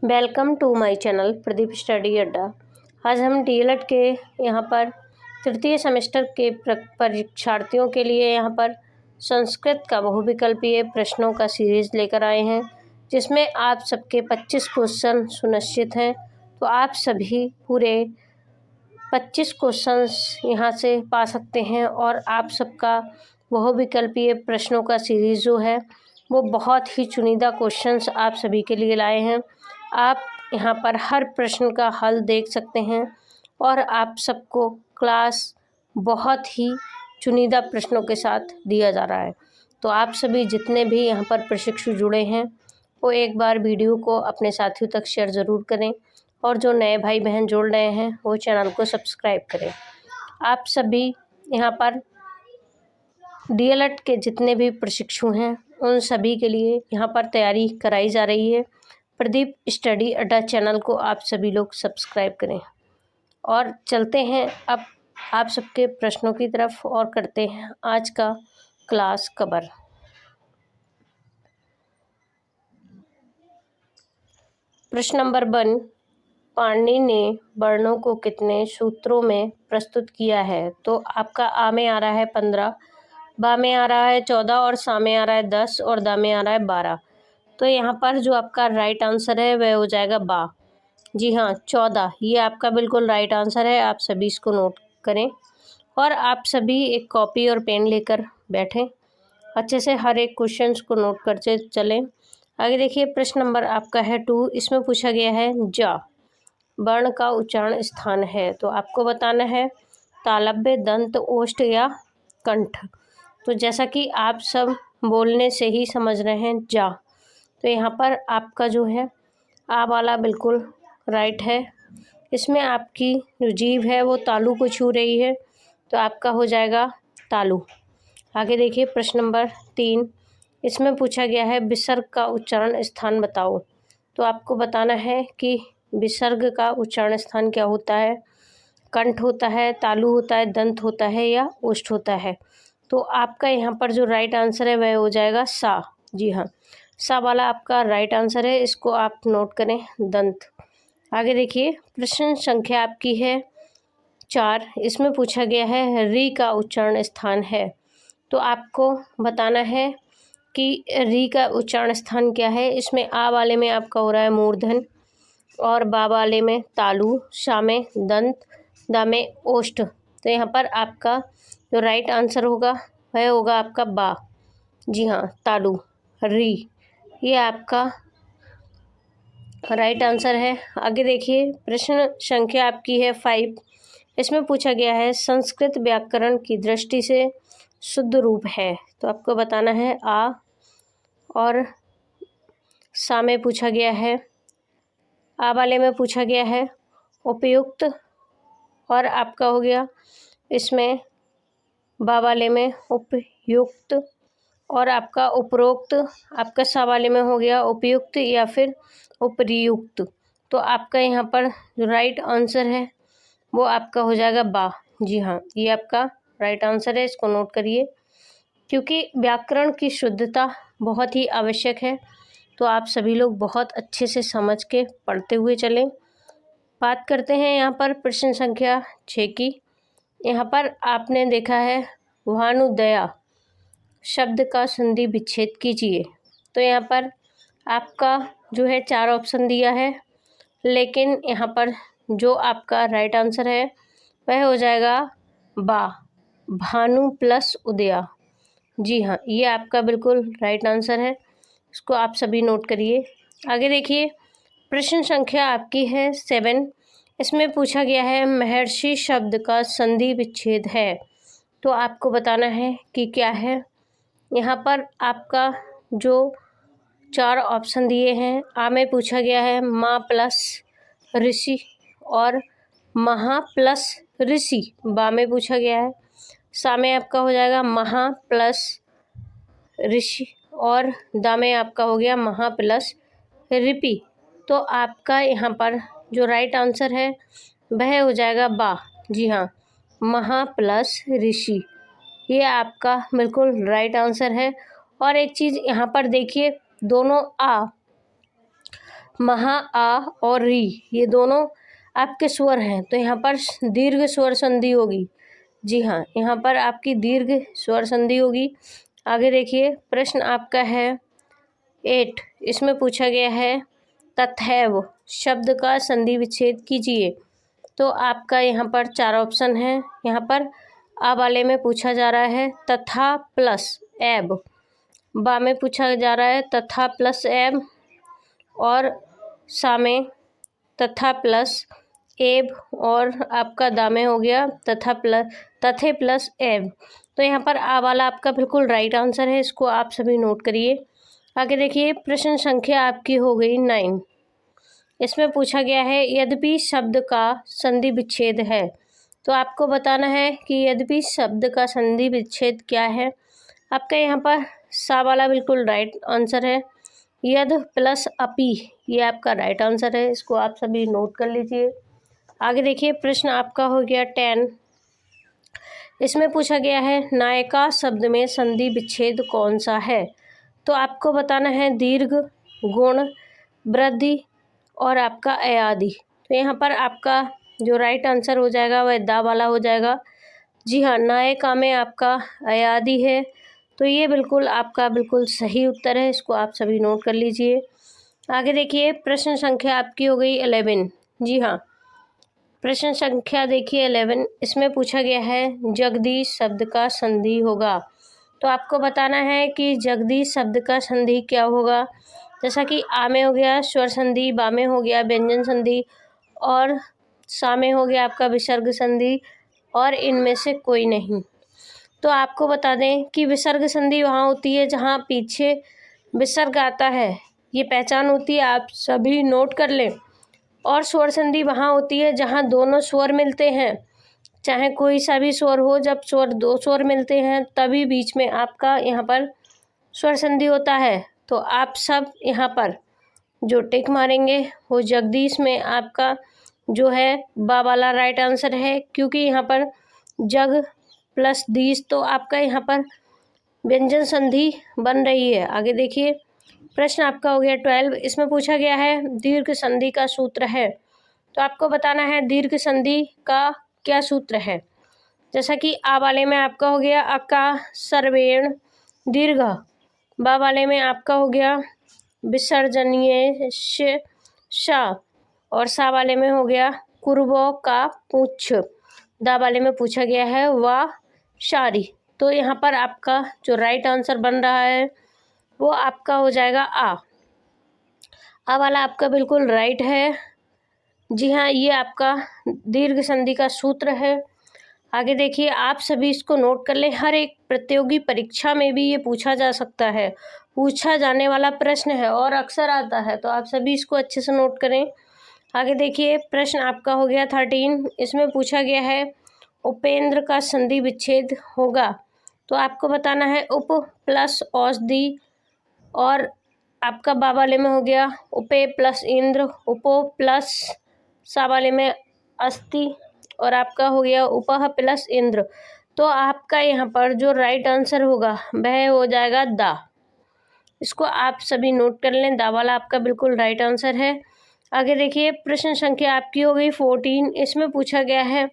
Welcome to my channel Pradeep study Adda. आज हम DElEd के यहाँ पर तृतीय सेमेस्टर के परीक्षार्थियों के लिए यहाँ पर संस्कृत का बहुविकल्पीय प्रश्नों का सीरीज़ लेकर आए हैं, जिसमें आप सबके 25 क्वेश्चन सुनिश्चित हैं। तो आप सभी पूरे 25 क्वेश्चंस यहाँ से पा सकते हैं और आप सबका बहुविकल्पीय प्रश्नों का सीरीज़ जो है वो बहुत ही चुनिंदा क्वेश्चंस आप सभी के लिए लाए हैं। आप यहाँ पर हर प्रश्न का हल देख सकते हैं और आप सबको क्लास बहुत ही चुनिंदा प्रश्नों के साथ दिया जा रहा है। तो आप सभी जितने भी यहाँ पर प्रशिक्षु जुड़े हैं वो एक बार वीडियो को अपने साथियों तक शेयर ज़रूर करें और जो नए भाई बहन जुड़ रहे हैं वो चैनल को सब्सक्राइब करें। आप सभी यहाँ पर डीएलएड के जितने भी प्रशिक्षु हैं उन सभी के लिए यहाँ पर तैयारी कराई जा रही है। प्रदीप स्टडी अड्डा चैनल को आप सभी लोग सब्सक्राइब करें और चलते हैं अब आप सबके प्रश्नों की तरफ और करते हैं आज का क्लास कवर। प्रश्न नंबर 1, पाणिनि ने वर्णों को कितने सूत्रों में प्रस्तुत किया है? तो आपका आ में आ रहा है 15, बा में आ रहा है 14 और सा में आ रहा है 10 और दा में आ रहा है 12। तो यहाँ पर जो आपका राइट आंसर है वह हो जाएगा बा। जी हाँ, 14 ये आपका बिल्कुल राइट आंसर है। आप सभी इसको नोट करें और आप सभी एक कॉपी और पेन लेकर बैठें, अच्छे से हर एक क्वेश्चन को नोट करते चलें। आगे देखिए प्रश्न नंबर आपका है 2। इसमें पूछा गया है जा वर्ण का उच्चारण स्थान है। तो आपको बताना है तालव्य, दंत, ओष्ठ या कंठ। तो जैसा कि आप सब बोलने से ही समझ रहे हैं जा, तो यहाँ पर आपका जो है आ वाला बिल्कुल राइट है। इसमें आपकी जो जीभ है वो तालू को छू रही है, तो आपका हो जाएगा तालू। आगे देखिए प्रश्न नंबर 3। इसमें पूछा गया है विसर्ग का उच्चारण स्थान बताओ। तो आपको बताना है कि विसर्ग का उच्चारण स्थान क्या होता है। कंठ होता है, तालु होता है, दंत होता है या ओष्ठ होता है। तो आपका यहाँ पर जो राइट आंसर है वह हो जाएगा सा। जी हाँ, सा वाला आपका राइट आंसर है, इसको आप नोट करें, दंत। आगे देखिए प्रश्न संख्या आपकी है 4। इसमें पूछा गया है री का उच्चारण स्थान है। तो आपको बताना है कि री का उच्चारण स्थान क्या है। इसमें आ वाले में आपका हो रहा है मूर्धन और बा वाले में तालु, सा में दंत, दा में ओष्ठ। तो यहाँ पर आपका जो राइट आंसर होगा वह होगा आपका बा। जी हाँ, तालु, री, ये आपका राइट आंसर है। आगे देखिए प्रश्न संख्या आपकी है 5। इसमें पूछा गया है संस्कृत व्याकरण की दृष्टि से शुद्ध रूप है। तो आपको बताना है आ और सा में पूछा गया है, आ वाले में पूछा गया है उपयुक्त और आपका हो गया इसमें बा वाले में उपयुक्त और आपका उपरोक्त, आपका सा वाले में हो गया उपयुक्त या फिर उपयुक्त। तो आपका यहाँ पर जो राइट आंसर है वो आपका हो जाएगा बा। जी हाँ, ये आपका राइट आंसर है, इसको नोट करिए, क्योंकि व्याकरण की शुद्धता बहुत ही आवश्यक है। तो आप सभी लोग बहुत अच्छे से समझ के पढ़ते हुए चलें। बात करते हैं यहाँ पर प्रश्न संख्या 6 की। यहाँ पर आपने देखा है भानुदया शब्द का संधि विच्छेद कीजिए। तो यहाँ पर आपका जो है 4 ऑप्शन दिया है, लेकिन यहाँ पर जो आपका राइट आंसर है वह हो जाएगा बा, भानु प्लस उदया। जी हाँ, ये आपका बिल्कुल राइट आंसर है, इसको आप सभी नोट करिए। आगे देखिए प्रश्न संख्या आपकी है 7। इसमें पूछा गया है महर्षि शब्द का संधि विच्छेद है। तो आपको बताना है कि क्या है। यहाँ पर आपका जो 4 ऑप्शन दिए हैं, आ में पूछा गया है माँ प्लस ऋषि और महा प्लस ऋषि, बा में पूछा गया है, सा में आपका हो जाएगा महा प्लस ऋषि और दा में आपका हो गया महा प्लस ऋपि। तो आपका यहाँ पर जो राइट आंसर है वह हो जाएगा बा। जी हाँ, महा प्लस ऋषि, ये आपका बिल्कुल राइट आंसर है। और एक चीज़ यहाँ पर देखिए, दोनों आ महा, आ और री ये दोनों आपके स्वर हैं, तो यहाँ पर दीर्घ स्वर संधि होगी। जी हाँ, यहाँ पर आपकी दीर्घ स्वर संधि होगी। आगे देखिए, प्रश्न आपका है 8। इसमें पूछा गया है तथैव शब्द का संधि विच्छेद कीजिए। तो आपका यहाँ पर 4 ऑप्शन है। यहाँ पर आ वाले में पूछा जा रहा है तथा प्लस एब, बा में पूछा जा रहा है तथा प्लस एब, और सा में तथा प्लस एब, और आपका दा में हो गया तथे प्लस एब। तो यहाँ पर आ वाला आपका बिल्कुल राइट आंसर है, इसको आप सभी नोट करिए। आगे देखिए, प्रश्न संख्या आपकी हो गई 9। इसमें पूछा गया है यद्यपि शब्द का संधि विच्छेद है। तो आपको बताना है कि यद्यपि शब्द का संधि विच्छेद क्या है। आपका यहाँ पर सा वाला बिल्कुल राइट आंसर है। यद प्लस अपी ये आपका राइट आंसर है, इसको आप सभी नोट कर लीजिए। आगे देखिए, प्रश्न आपका हो गया 10। इसमें पूछा गया है नायिका शब्द में संधि विच्छेद कौन सा है। तो आपको बताना है दीर्घ, गुण, वृद्धि और आपका अयादि। तो यहाँ पर आपका जो राइट आंसर हो जाएगा वह दा वाला हो जाएगा। जी हाँ, नायिका में आपका अयादि है, तो ये बिल्कुल आपका बिल्कुल सही उत्तर है, इसको आप सभी नोट कर लीजिए। आगे देखिए, प्रश्न संख्या आपकी हो गई 11। जी हाँ, प्रश्न संख्या देखिए 11। इसमें पूछा गया है जगदीश शब्द का संधि होगा। तो आपको बताना है कि जगदीश शब्द का संधि क्या होगा। जैसा कि आ में हो गया स्वर संधि, बा में हो गया व्यंजन संधि, और सा में हो गया आपका विसर्ग संधि, और इनमें से कोई नहीं। तो आपको बता दें कि विसर्ग संधि वहाँ होती है जहाँ पीछे विसर्ग आता है, ये पहचान होती है, आप सभी नोट कर लें। और स्वर संधि वहाँ होती है जहाँ दोनों स्वर मिलते हैं, चाहे कोई सा भी स्वर हो, जब दो स्वर मिलते हैं तभी बीच में आपका यहाँ पर स्वर संधि होता है। तो आप सब यहाँ पर जो टिक मारेंगे वो जगदीश में आपका जो है बा वाला राइट आंसर है, क्योंकि यहाँ पर जग प्लस दीश तो आपका यहाँ पर व्यंजन संधि बन रही है। आगे देखिए, प्रश्न आपका हो गया 12। इसमें पूछा गया है दीर्घ संधि का सूत्र है। तो आपको बताना है दीर्घ संधि का क्या सूत्र है। जैसा कि आ वाले में आपका हो गया अका सर्वेण दीर्घ, बा वाले में आपका हो गया विसर्जनीय शा, और सा वाले में हो गया कुर्बो का पूछ, दा वाले में पूछा गया है वा शारी। तो यहाँ पर आपका जो राइट आंसर बन रहा है वो आपका हो जाएगा आ वाला आपका बिल्कुल राइट है। जी हाँ, ये आपका दीर्घ संधि का सूत्र है। आगे देखिए, आप सभी इसको नोट कर लें, हर एक प्रतियोगी परीक्षा में भी ये पूछा जा सकता है, पूछा जाने वाला प्रश्न है और अक्सर आता है, तो आप सभी इसको अच्छे से नोट करें। आगे देखिए, प्रश्न आपका हो गया 13। इसमें पूछा गया है उपेंद्र का संधि विच्छेद होगा। तो आपको बताना है उप प्लस औषधि, और आपका बा वाले में हो गया उपे प्लस इंद्र, उपो प्लस सा वाले में अस्ति, और आपका हो गया उपह प्लस इंद्र। तो आपका यहाँ पर जो राइट आंसर होगा वह हो जाएगा दा। इसको आप सभी नोट कर लें, दा वाला आपका बिल्कुल राइट आंसर है। आगे देखिए, प्रश्न संख्या आपकी हो गई 14। इसमें पूछा गया है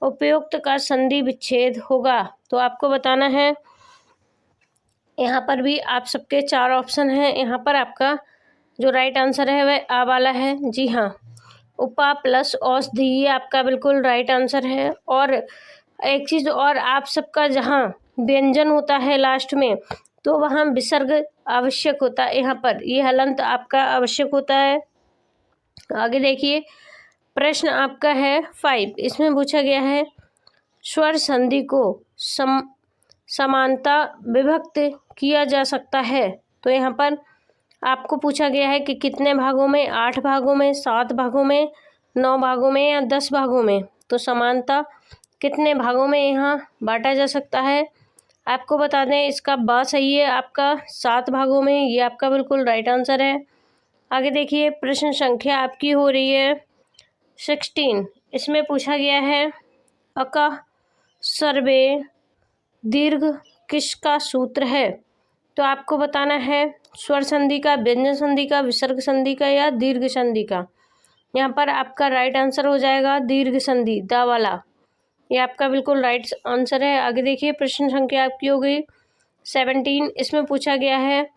उपयुक्त का संधि विच्छेद होगा। तो आपको बताना है, यहाँ पर भी आप सबके 4 ऑप्शन हैं। यहाँ पर आपका जो राइट आंसर है वह आ वाला है। जी हाँ, उपा प्लस औषधि ये आपका बिल्कुल राइट आंसर है। और एक चीज़ और, आप सबका जहाँ व्यंजन होता है लास्ट में तो वहाँ विसर्ग आवश्यक होता है, यहाँ पर ये हलंत आपका आवश्यक होता है। आगे देखिए, प्रश्न आपका है 5। इसमें पूछा गया है स्वर संधि को समानता विभक्त किया जा सकता है। तो यहाँ पर आपको पूछा गया है कि कितने भागों में, 8 भागों में, 7 भागों में, 9 भागों में या 10 भागों में। तो समानता कितने भागों में यहाँ बांटा जा सकता है। आपको बता दें, इसका बा सही है आपका 7 भागों में, ये आपका बिल्कुल राइट आंसर है। आगे देखिए, प्रश्न संख्या आपकी हो रही है 16। इसमें पूछा गया है अका सर्वे दीर्घ किसका सूत्र है। तो आपको बताना है स्वर संधि का, व्यंजन संधि का, विसर्ग संधि का या दीर्घ संधि का? यहाँ पर आपका राइट आंसर हो जाएगा दीर्घ संधि, दा वाला। ये आपका बिल्कुल राइट आंसर है। आगे देखिए, प्रश्न संख्या आपकी हो गई 17। इसमें पूछा गया है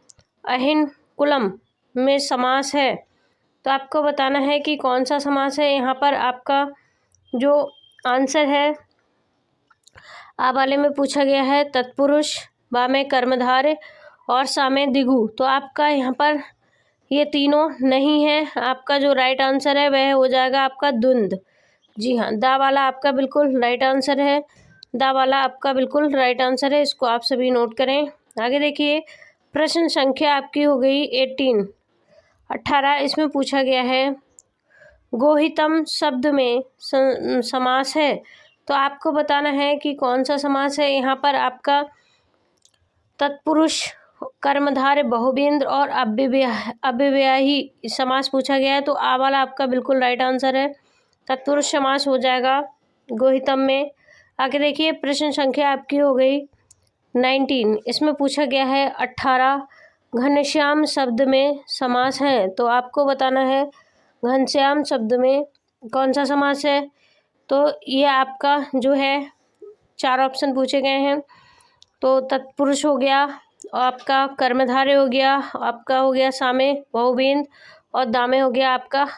अहिन कुलम में समास है, तो आपको बताना है कि कौन सा समास है। यहाँ पर आपका जो आंसर है आ वाले में पूछा गया है तत्पुरुष, बा में कर्मधारय और सा में द्विगु। तो आपका यहाँ पर ये तीनों नहीं है। आपका जो राइट आंसर है वह हो जाएगा आपका द्वंद्व। जी हाँ, दा वाला आपका बिल्कुल राइट आंसर है। दा वाला आपका बिल्कुल राइट आंसर है, इसको आप सभी नोट करें। आगे देखिए, प्रश्न संख्या आपकी हो गई 18। इसमें पूछा गया है गोहितम शब्द में समास है, तो आपको बताना है कि कौन सा समास है। यहाँ पर आपका तत्पुरुष, कर्मधारय, बहुब्रीहि और अव्ययभावी समास पूछा गया है, तो आ वाला आपका बिल्कुल राइट आंसर है। तत्पुरुष समास हो जाएगा गोहितम में। आगे देखिए, प्रश्न संख्या आपकी हो गई 19। इसमें पूछा गया है 18 घनश्याम शब्द में समास है, तो आपको बताना है घनश्याम शब्द में कौन सा समास है। तो ये आपका जो है 4 ऑप्शन पूछे गए हैं। तो तत्पुरुष हो गया, आपका कर्मधारय हो गया, आपका हो गया सामे बहुब्रीहि और दामे हो गया आपका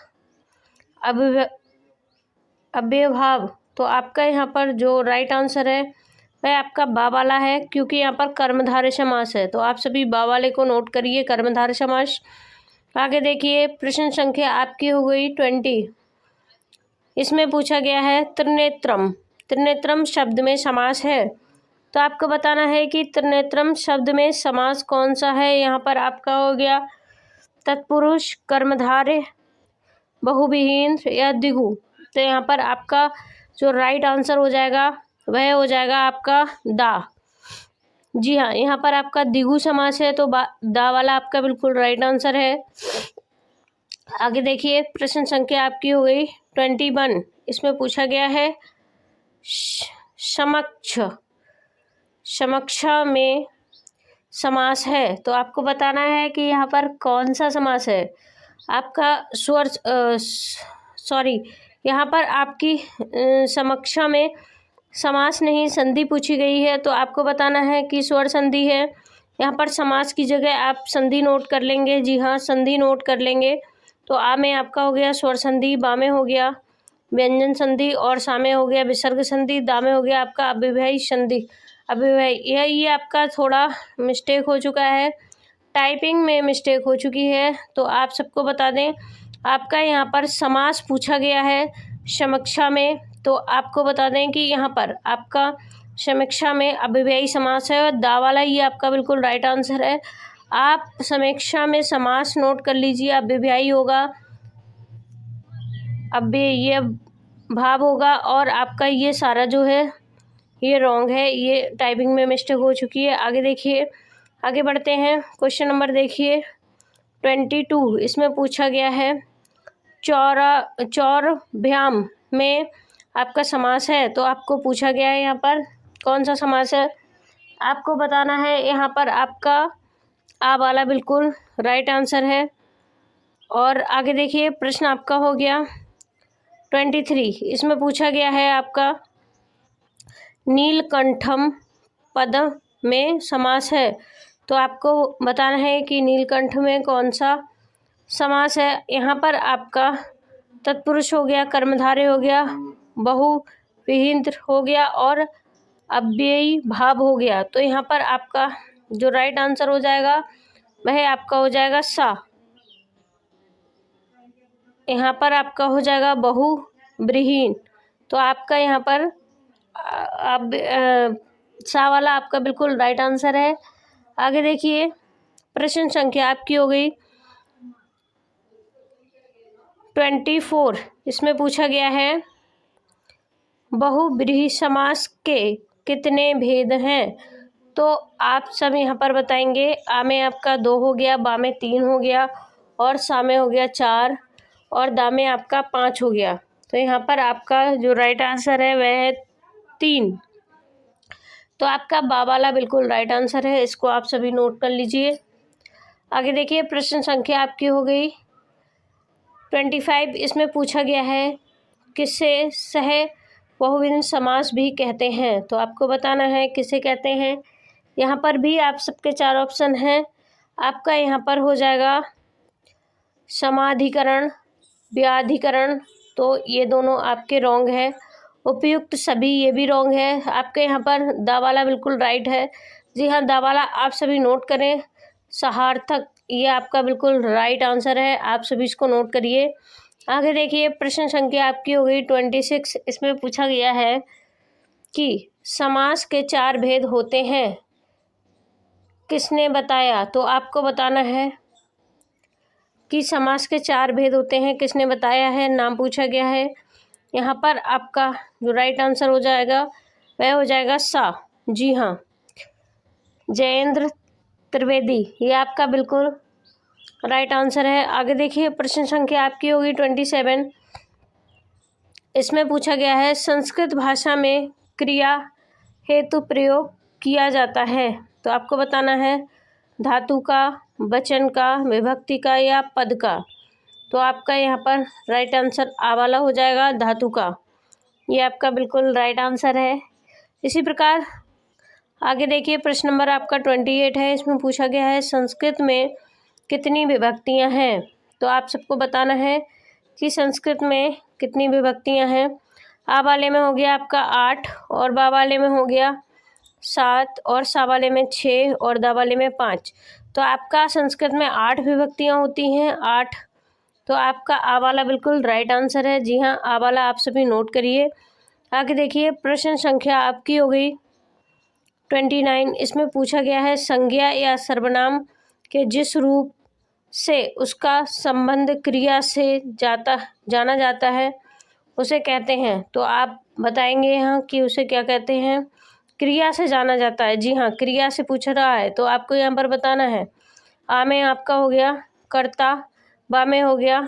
अव्ययभाव। तो आपका यहाँ पर जो राइट आंसर है वह आपका बा वाला है, क्योंकि यहाँ पर कर्मधारय समास है। तो आप सभी बा वाले को नोट करिए, कर्मधारय समास। आगे देखिए, प्रश्न संख्या आपकी हो गई 20। इसमें पूछा गया है त्रिनेत्रम, त्रिनेत्रम शब्द में समास है, तो आपको बताना है कि त्रिनेत्रम शब्द में समास कौन सा है। यहाँ पर आपका हो गया तत्पुरुष, कर्मधारय, बहुब्रीहि या द्विगु। तो यहाँ पर आपका जो राइट आंसर हो जाएगा वह हो जाएगा आपका दा। जी हाँ, यहाँ पर आपका द्विगु समास है, तो दा वाला आपका बिल्कुल राइट आंसर है। आगे देखिए, प्रश्न संख्या आपकी हो गई 21। इसमें पूछा गया है समक्ष, समक्ष में समास है, तो आपको बताना है कि यहाँ पर कौन सा समास है। आपका स्वर यहाँ पर आपकी समक्ष में समास नहीं, संधि पूछी गई है, तो आपको बताना है कि स्वर संधि है। यहाँ पर समास की जगह आप संधि नोट कर लेंगे। जी हाँ, संधि नोट कर लेंगे। तो आ में आपका हो गया स्वर संधि, बा में हो गया व्यंजन संधि और सा में हो गया विसर्ग संधि, दा में हो गया आपका अव्ययभावी संधि, अव्ययभावी। ये आपका थोड़ा मिस्टेक हो चुका है, टाइपिंग में मिस्टेक हो चुकी है। तो आप सबको बता दें, आपका यहाँ पर समास पूछा गया है समीक्षा में, तो आपको बता दें कि यहाँ पर आपका समीक्षा में अव्ययभावी समास है और दा वाला ये आपका बिल्कुल राइट आंसर है। आप समीक्षा में समास नोट कर लीजिए, अव्ययभावी होगा, अव्यय भाव होगा, और आपका ये सारा जो है ये रॉन्ग है, ये टाइपिंग में मिस्टेक हो चुकी है। आगे देखिए, आगे बढ़ते हैं। क्वेश्चन नंबर देखिए 22। इसमें पूछा गया है चौरभ्याम में आपका समास है, तो आपको पूछा गया है यहाँ पर कौन सा समास है। आपको बताना है, यहाँ पर आपका आ वाला बिल्कुल राइट आंसर है। और आगे देखिए, प्रश्न आपका हो गया 23। इसमें पूछा गया है आपका नीलकंठम पद में समास है, तो आपको बताना है कि नीलकंठ में कौन सा समास है। यहाँ पर आपका तत्पुरुष हो गया, कर्मधारय हो गया, बहुव्रीहि हो गया और अव्ययी भाव हो गया। तो यहाँ पर आपका जो राइट आंसर हो जाएगा वह आपका हो जाएगा सा। यहाँ पर आपका हो जाएगा बहुव्रीहि। तो आपका यहाँ पर सा वाला आपका बिल्कुल राइट आंसर है। आगे देखिए, प्रश्न संख्या आपकी हो गई 24। इसमें पूछा गया है बहुव्रीहि समास के कितने भेद हैं, तो आप सब यहाँ पर बताएंगे। आ में आपका 2 हो गया, बा में 3 हो गया और सा में हो गया 4 और दा में आपका 5 हो गया। तो यहाँ पर आपका जो राइट आंसर है वह है 3। तो आपका बा वाला बिल्कुल राइट आंसर है, इसको आप सभी नोट कर लीजिए। आगे देखिए प्रश्न संख्या आपकी हो गई 25। इसमें पूछा गया है किसे सह बहुवचन समास भी कहते हैं, तो आपको बताना है किसे कहते हैं। यहाँ पर भी आप सबके 4 ऑप्शन हैं। आपका यहाँ पर हो जाएगा समाधिकरण, व्याधिकरण, तो ये दोनों आपके रॉन्ग है। उपयुक्त सभी, ये भी रॉन्ग है। आपके यहाँ पर दा वाला बिल्कुल राइट है। जी हाँ, दा वाला आप सभी नोट करें। सहार्थक, ये आपका बिल्कुल राइट आंसर है, आप सभी इसको नोट करिए। आगे देखिए प्रश्न संख्या आपकी हो गई 26। इसमें पूछा गया है कि समास के 4 भेद होते हैं, किसने बताया, तो आपको बताना है कि समास के 4 भेद होते हैं, किसने बताया है, नाम पूछा गया है। यहाँ पर आपका जो राइट आंसर हो जाएगा वह हो जाएगा सा। जी हाँ, जयेंद्र त्रिवेदी, ये आपका बिल्कुल राइट आंसर है। आगे देखिए प्रश्न संख्या आपकी होगी 27। इसमें पूछा गया है संस्कृत भाषा में क्रिया हेतु प्रयोग किया जाता है, तो आपको बताना है धातु का, वचन का, विभक्ति का या पद का। तो आपका यहाँ पर राइट आंसर आ वाला हो जाएगा, धातु का। ये आपका बिल्कुल राइट आंसर है। इसी प्रकार आगे देखिए प्रश्न नंबर आपका 28 है। इसमें पूछा गया है संस्कृत में कितनी विभक्तियां हैं, तो आप सबको बताना है कि संस्कृत में कितनी विभक्तियां हैं। आ वाले में हो गया आपका 8 और बा वाले में हो गया 7 और सा वाले में 6 और दा वाले में 5। तो आपका संस्कृत में 8 विभक्तियां होती हैं, 8। तो आपका आ वाला बिल्कुल राइट आंसर है। जी हाँ, आ वाला आप सभी नोट करिए। आगे देखिए प्रश्न संख्या आपकी हो गई 29। इसमें पूछा गया है संज्ञा या सर्वनाम के जिस रूप से उसका संबंध क्रिया से जाना जाता है उसे कहते हैं, तो आप बताएंगे यहाँ कि उसे क्या कहते हैं। क्रिया से जाना जाता है, जी हाँ, क्रिया से पूछ रहा है, तो आपको यहाँ पर बताना है। आ में आपका हो गया कर्ता, बा में हो गया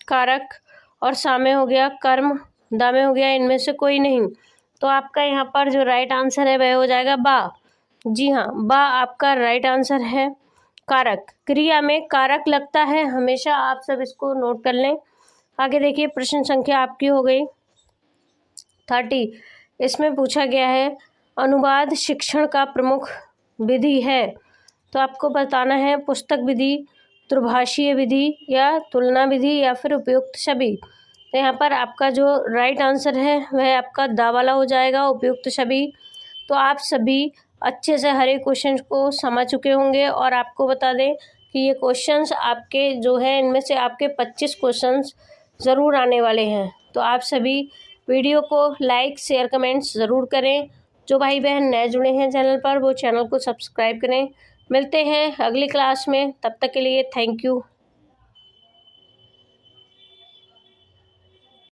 कारक और सा में हो गया कर्म, दा में हो गया इनमें से कोई नहीं। तो आपका यहाँ पर जो राइट आंसर है वह हो जाएगा बा। जी हाँ, बा आपका राइट आंसर है। कारक, क्रिया में कारक लगता है हमेशा, आप सब इसको नोट कर लें। आगे देखिए प्रश्न संख्या आपकी हो गई 30। इसमें पूछा गया है अनुवाद शिक्षण का प्रमुख विधि है, तो आपको बताना है पुस्तक विधि, त्रिभाषीय विधि या तुलना विधि या फिर उपयुक्त सभी। तो यहाँ पर आपका जो राइट आंसर है वह आपका दा वाला हो जाएगा, उपयुक्त सभी। तो आप सभी अच्छे से हर एक क्वेश्चन को समझ चुके होंगे और आपको बता दें कि ये क्वेश्चंस आपके जो है इनमें से आपके 25 क्वेश्चंस ज़रूर आने वाले हैं। तो आप सभी वीडियो को लाइक शेयर कमेंट्स ज़रूर करें। जो भाई बहन नए जुड़े हैं चैनल पर वो चैनल को सब्सक्राइब करें। मिलते हैं अगली क्लास में, तब तक के लिए थैंक यू।